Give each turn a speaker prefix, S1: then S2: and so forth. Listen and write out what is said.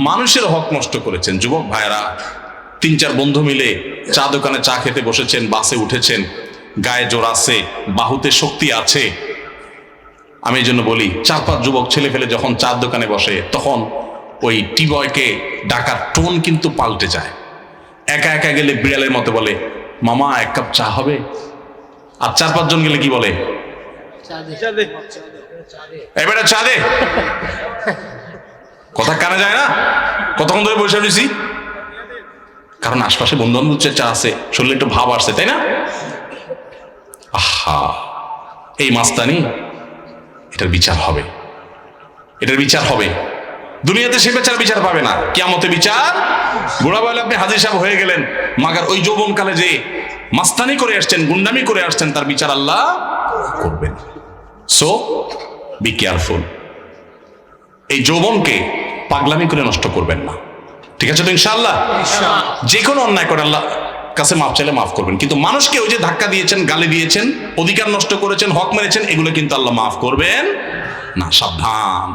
S1: মানুষের হক নষ্ট করেছেন। যুবক ভাইরা 3-4 বন্ধু মিলে চা দোকানে চা খেতে বসেছেন, বাসে উঠেছেন, গায়ে জোর আছে, বাহুতে শক্তি আছে। আমি এই জন্য বলি 4-5 যুবক ছেলে ফেলে যখন চার দোকানে বসে তখন ওই টি বয়কে ডাকার টোন কিন্তু পাল্টে যায়। একা একা গেলে বিড়ালের মতো বলে, মামা 1 কাপ চা হবে? আর 4-5 জন গেলে কি বলে, এবারে চা দে। কথা কানে যায় না? কতক্ষণ ধরে বসে রয়েছি, কারণ আশপাশে বন্ধু বান্ধব চা আছে, শরীরে একটু ভাব আসছে, তাই না? আহা, এই মাস্তানি, এটার বিচার হবে, এটার বিচার হবে। দুনিয়াতে সে বিচার পাবে না, কিয়ামতে বিচার। বুড়া বলে আপনি হাজির সাহেব হয়ে গেলেন, মাগার ওই যৌবনকালে যে মাস্তানি করে আসছেন, গুন্ডামি করে আসছেন, তার বিচার আল্লাহ করবেন। So be careful. এই যৌবনকে পাগলামি করে নষ্ট করবেন না, ঠিক আছে তো? ইনশাআল্লাহ যে কোনো অন্যায় করে আল্লাহ কাছে মাফ চাইলে মাফ করবেন, কিন্তু মানুষকে ওই যে ধাক্কা দিয়েছেন, গালি দিয়েছেন, অধিকার নষ্ট করেছেন, হক মেরেছেন, এগুলো কিন্তু আল্লাহ মাফ করবেন না। সাবধান।